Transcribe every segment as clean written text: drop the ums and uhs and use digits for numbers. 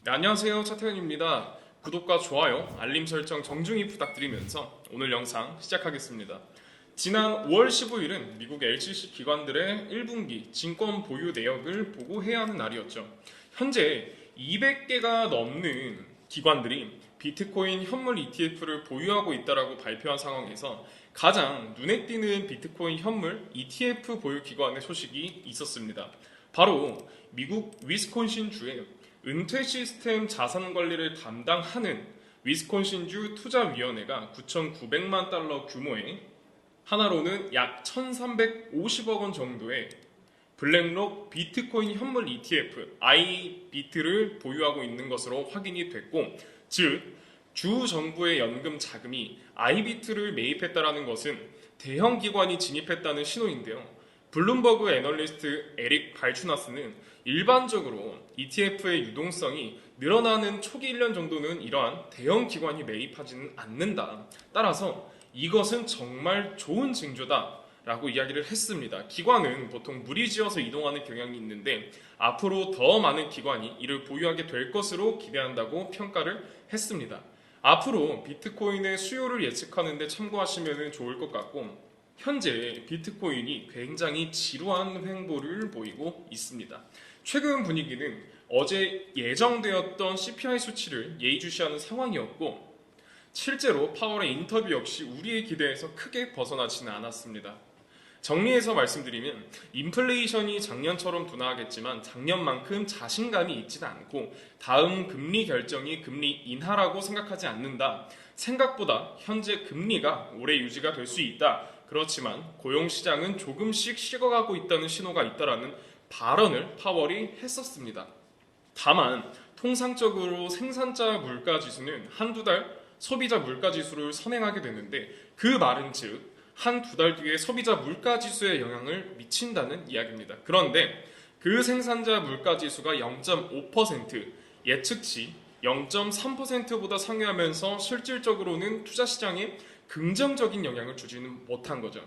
네, 안녕하세요. 차태현입니다. 구독과 좋아요, 알림 설정 정중히 부탁드리면서 오늘 영상 시작하겠습니다. 지난 5월 15일은 미국 LCC 기관들의 1분기 증권 보유 내역을 보고해야 하는 날이었죠. 현재 200개가 넘는 기관들이 비트코인 현물 ETF를 보유하고 있다고 발표한 상황에서 가장 눈에 띄는 비트코인 현물 ETF 보유 기관의 소식이 있었습니다. 바로 미국 위스콘신주의 은퇴 시스템 자산 관리를 담당하는 위스콘신주 투자위원회가 9,900만 달러 규모의 하나로는 약 1,350억 원 정도의 블랙록 비트코인 현물 ETF iBIT를 보유하고 있는 것으로 확인이 됐고, 즉 주 정부의 연금 자금이 iBIT를 매입했다는 것은 대형 기관이 진입했다는 신호인데요. 블룸버그 애널리스트 에릭 발추나스는 일반적으로 ETF의 유동성이 늘어나는 초기 1년 정도는 이러한 대형 기관이 매입하지는 않는다. 따라서 이것은 정말 좋은 징조다 라고 이야기를 했습니다. 기관은 보통 무리지어서 이동하는 경향이 있는데 앞으로 더 많은 기관이 이를 보유하게 될 것으로 기대한다고 평가를 했습니다. 앞으로 비트코인의 수요를 예측하는 데 참고하시면 좋을 것 같고, 현재 비트코인이 굉장히 지루한 횡보를 보이고 있습니다. 최근 분위기는 어제 예정되었던 CPI 수치를 예의주시하는 상황이었고, 실제로 파월의 인터뷰 역시 우리의 기대에서 크게 벗어나지는 않았습니다. 정리해서 말씀드리면 인플레이션이 작년처럼 둔화하겠지만 작년만큼 자신감이 있지는 않고 다음 금리 결정이 금리 인하라고 생각하지 않는다. 생각보다 현재 금리가 오래 유지가 될 수 있다. 그렇지만 고용시장은 조금씩 식어가고 있다는 신호가 있다라는 발언을 파월이 했었습니다. 다만 통상적으로 생산자 물가지수는 한두 달 소비자 물가지수를 선행하게 되는데, 그 말은 즉 한두 달 뒤에 소비자 물가지수에 영향을 미친다는 이야기입니다. 그런데 그 생산자 물가지수가 0.5%, 예측치 0.3%보다 상회하면서 실질적으로는 투자시장에 긍정적인 영향을 주지는 못한 거죠.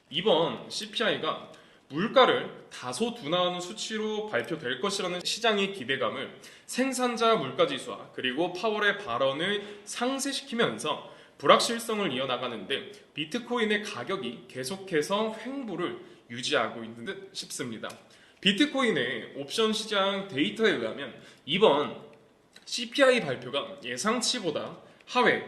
이번 CPI가 물가를 다소 둔화하는 수치로 발표될 것이라는 시장의 기대감을 생산자 물가지수와 그리고 파월의 발언을 상쇄시키면서 불확실성을 이어나가는데 비트코인의 가격이 계속해서 횡보를 유지하고 있는 듯 싶습니다. 비트코인의 옵션 시장 데이터에 의하면 이번 CPI 발표가 예상치보다 하회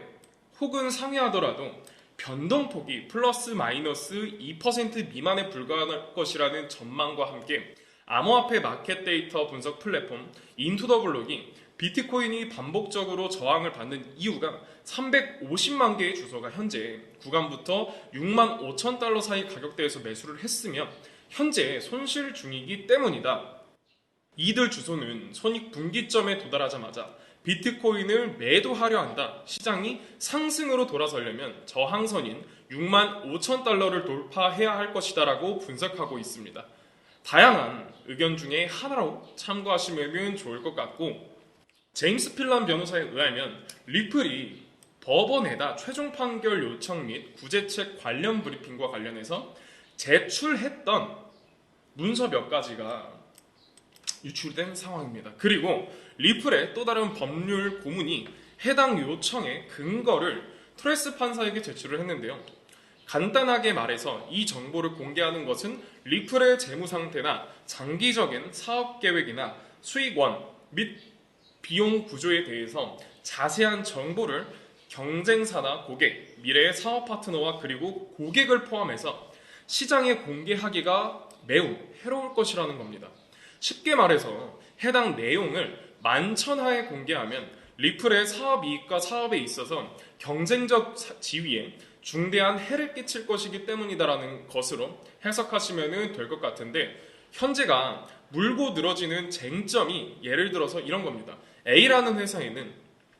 혹은 상회하더라도 변동폭이 플러스 마이너스 2% 미만에 불과할 것이라는 전망과 함께 암호화폐 마켓 데이터 분석 플랫폼 인투더블록이 비트코인이 반복적으로 저항을 받는 이유가 350만 개의 주소가 현재 구간부터 6만 5천 달러 사이 가격대에서 매수를 했으며 현재 손실 중이기 때문이다. 이들 주소는 손익 분기점에 도달하자마자 비트코인을 매도하려 한다. 시장이 상승으로 돌아서려면 저항선인 6만 5천 달러를 돌파해야 할 것이다 라고 분석하고 있습니다. 다양한 의견 중에 하나로 참고하시면 좋을 것 같고, 제임스 필란 변호사에 의하면 리플이 법원에다 최종 판결 요청 및 구제책 관련 브리핑과 관련해서 제출했던 문서 몇 가지가 유출된 상황입니다. 그리고 리플의 또 다른 법률 고문이 해당 요청의 근거를 트레스 판사에게 제출을 했는데요. 간단하게 말해서 이 정보를 공개하는 것은 리플의 재무 상태나 장기적인 사업 계획이나 수익원 및 비용 구조에 대해서 자세한 정보를 경쟁사나 고객, 미래의 사업 파트너와 그리고 고객을 포함해서 시장에 공개하기가 매우 해로울 것이라는 겁니다. 쉽게 말해서 해당 내용을 만천하에 공개하면 리플의 사업 이익과 사업에 있어서 경쟁적 지위에 중대한 해를 끼칠 것이기 때문이다라는 것으로 해석하시면 될 것 같은데, 현재가 물고 늘어지는 쟁점이 예를 들어서 이런 겁니다. A라는 회사에는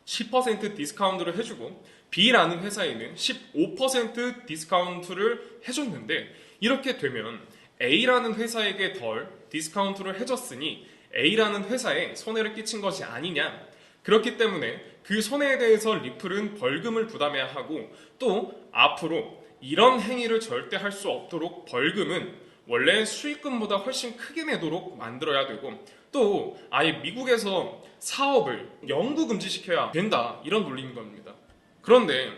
10% 디스카운트를 해주고 B라는 회사에는 15% 디스카운트를 해줬는데, 이렇게 되면 A라는 회사에게 덜 디스카운트를 해줬으니 A라는 회사에 손해를 끼친 것이 아니냐. 그렇기 때문에 그 손해에 대해서 리플은 벌금을 부담해야 하고, 또 앞으로 이런 행위를 절대 할 수 없도록 벌금은 원래 수익금보다 훨씬 크게 내도록 만들어야 되고, 또 아예 미국에서 사업을 영구 금지시켜야 된다 이런 논리인 겁니다. 그런데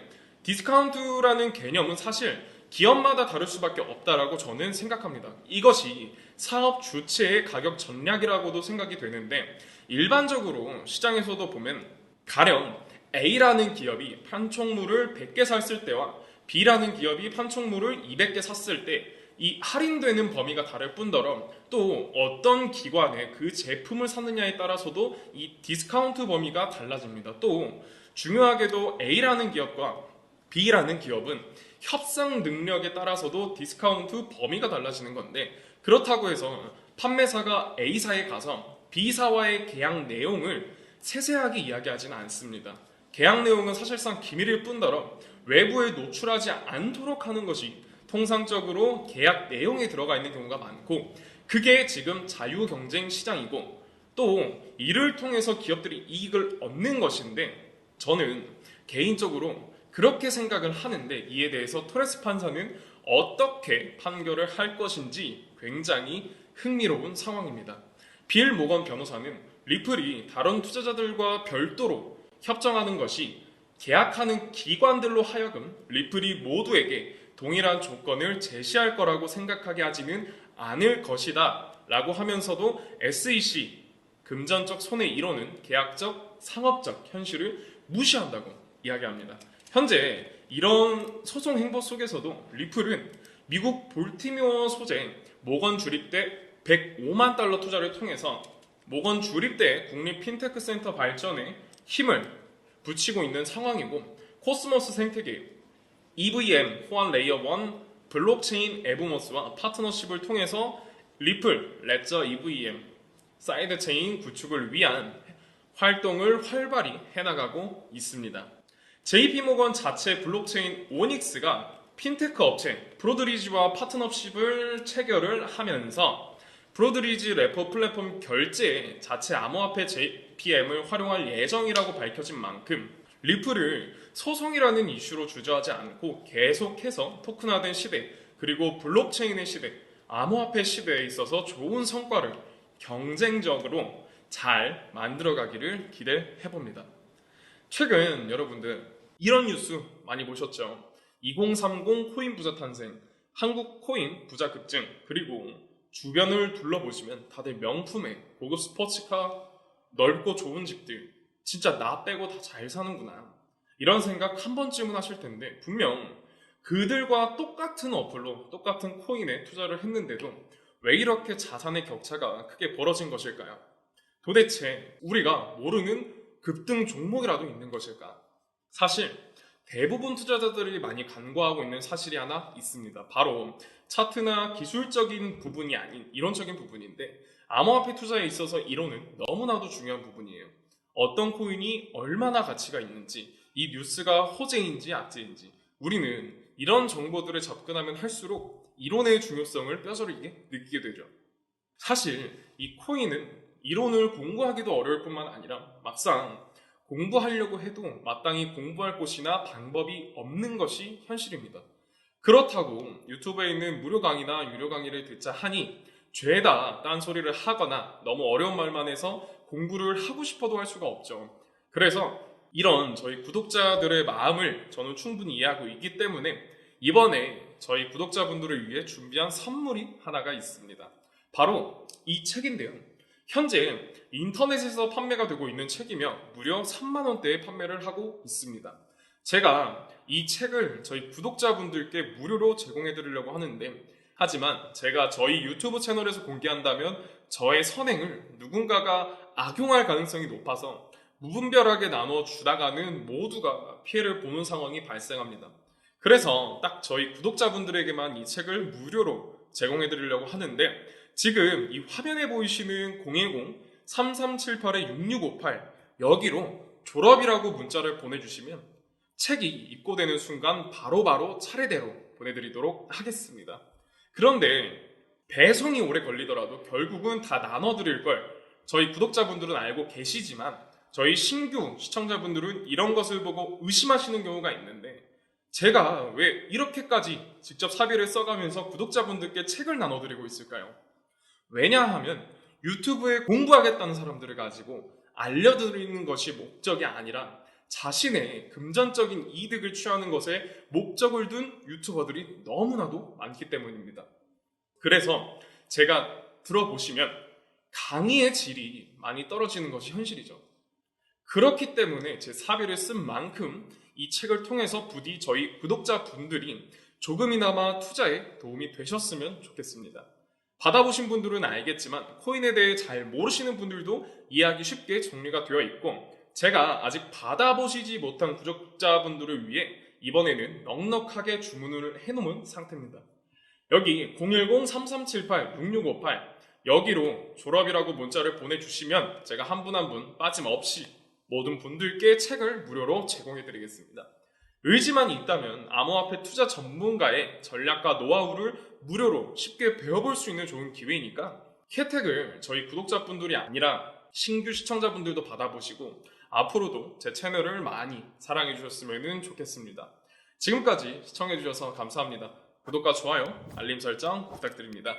디스카운트라는 개념은 사실 기업마다 다를 수밖에 없다라고 저는 생각합니다. 이것이 사업 주체의 가격 전략이라고도 생각이 되는데 일반적으로 시장에서도 보면 가령 A라는 기업이 판촉물을 100개 샀을 때와 B라는 기업이 판촉물을 200개 샀을 때 이 할인되는 범위가 다를 뿐더러 또 어떤 기관에 그 제품을 샀느냐에 따라서도 이 디스카운트 범위가 달라집니다. 또 중요하게도 A라는 기업과 B라는 기업은 협상 능력에 따라서도 디스카운트 범위가 달라지는 건데 그렇다고 해서 판매사가 A사에 가서 B사와의 계약 내용을 세세하게 이야기하지는 않습니다. 계약 내용은 사실상 기밀일 뿐더러 외부에 노출하지 않도록 하는 것이 통상적으로 계약 내용에 들어가 있는 경우가 많고 그게 지금 자유경쟁 시장이고 또 이를 통해서 기업들이 이익을 얻는 것인데 저는 개인적으로 그렇게 생각을 하는데 이에 대해서 토레스 판사는 어떻게 판결을 할 것인지 굉장히 흥미로운 상황입니다. 빌 모건 변호사는 리플이 다른 투자자들과 별도로 협정하는 것이 계약하는 기관들로 하여금 리플이 모두에게 동일한 조건을 제시할 거라고 생각하게 하지는 않을 것이다 라고 하면서도 SEC 금전적 손해 이론은 계약적, 상업적 현실을 무시한다고 이야기합니다. 현재 이런 소송 행보 속에서도 리플은 미국 볼티모어 소재 모건 주립대 105만 달러 투자를 통해서 모건 주립대 국립 핀테크 센터 발전에 힘을 붙이고 있는 상황이고 코스모스 생태계 EVM 호환 레이어 1 블록체인 에브모스와 파트너십을 통해서 리플, 레저 EVM 사이드 체인 구축을 위한 활동을 활발히 해나가고 있습니다. JP모건 자체 블록체인 오닉스가 핀테크 업체 브로드리지와 파트너십을 체결을 하면서 브로드리지 레퍼 플랫폼 결제에 자체 암호화폐 JPM을 활용할 예정이라고 밝혀진 만큼 리플을 소송이라는 이슈로 주저하지 않고 계속해서 토큰화된 시대 그리고 블록체인의 시대, 암호화폐 시대에 있어서 좋은 성과를 경쟁적으로 잘 만들어가기를 기대해봅니다. 최근 여러분들 이런 뉴스 많이 보셨죠? 2030 코인 부자 탄생, 한국 코인 부자 급증, 그리고 주변을 둘러보시면 다들 명품의 고급 스포츠카, 넓고 좋은 집들, 진짜 나 빼고 다 잘 사는구나. 이런 생각 한 번쯤은 하실 텐데 분명 그들과 똑같은 어플로 똑같은 코인에 투자를 했는데도 왜 이렇게 자산의 격차가 크게 벌어진 것일까요? 도대체 우리가 모르는 급등 종목이라도 있는 것일까? 사실 대부분 투자자들이 많이 간과하고 있는 사실이 하나 있습니다. 바로 차트나 기술적인 부분이 아닌 이론적인 부분인데 암호화폐 투자에 있어서 이론은 너무나도 중요한 부분이에요. 어떤 코인이 얼마나 가치가 있는지, 이 뉴스가 호재인지 악재인지 우리는 이런 정보들에 접근하면 할수록 이론의 중요성을 뼈저리게 느끼게 되죠. 사실 이 코인은 이론을 공부하기도 어려울 뿐만 아니라 막상 공부하려고 해도 마땅히 공부할 곳이나 방법이 없는 것이 현실입니다. 그렇다고 유튜브에 있는 무료 강의나 유료 강의를 듣자 하니 죄다 딴소리를 하거나 너무 어려운 말만 해서 공부를 하고 싶어도 할 수가 없죠. 그래서 이런 저희 구독자들의 마음을 저는 충분히 이해하고 있기 때문에 이번에 저희 구독자분들을 위해 준비한 선물이 하나가 있습니다. 바로 이 책인데요. 현재 인터넷에서 판매가 되고 있는 책이며 무려 3만 원대에 판매를 하고 있습니다. 제가 이 책을 저희 구독자분들께 무료로 제공해 드리려고 하는데 하지만 제가 저희 유튜브 채널에서 공개한다면 저의 선행을 누군가가 악용할 가능성이 높아서 무분별하게 나눠 주다가는 모두가 피해를 보는 상황이 발생합니다. 그래서 딱 저희 구독자분들에게만 이 책을 무료로 제공해 드리려고 하는데 지금 이 화면에 보이시는 010-3378-6658 여기로 졸업이라고 문자를 보내주시면 책이 입고되는 순간 바로바로 차례대로 보내드리도록 하겠습니다. 그런데 배송이 오래 걸리더라도 결국은 다 나눠드릴 걸 저희 구독자분들은 알고 계시지만 저희 신규 시청자분들은 이런 것을 보고 의심하시는 경우가 있는데 제가 왜 이렇게까지 직접 사비를 써가면서 구독자분들께 책을 나눠드리고 있을까요? 왜냐하면 유튜브에 공부하겠다는 사람들을 가지고 알려드리는 것이 목적이 아니라 자신의 금전적인 이득을 취하는 것에 목적을 둔 유튜버들이 너무나도 많기 때문입니다. 그래서 제가 들어보시면 강의의 질이 많이 떨어지는 것이 현실이죠. 그렇기 때문에 제 사비를 쓴 만큼 이 책을 통해서 부디 저희 구독자분들이 조금이나마 투자에 도움이 되셨으면 좋겠습니다. 받아보신 분들은 알겠지만 코인에 대해 잘 모르시는 분들도 이해하기 쉽게 정리가 되어 있고, 제가 아직 받아보시지 못한 구독자분들을 위해 이번에는 넉넉하게 주문을 해놓은 상태입니다. 여기 010-3378-6658 여기로 졸업이라고 문자를 보내주시면 제가 한 분 한 분 빠짐없이 모든 분들께 책을 무료로 제공해드리겠습니다. 의지만 있다면 암호화폐 투자 전문가의 전략과 노하우를 무료로 쉽게 배워볼 수 있는 좋은 기회이니까 혜택을 저희 구독자분들이 아니라 신규 시청자분들도 받아보시고 앞으로도 제 채널을 많이 사랑해 주셨으면 좋겠습니다. 지금까지 시청해 주셔서 감사합니다. 구독과 좋아요, 알림 설정 부탁드립니다.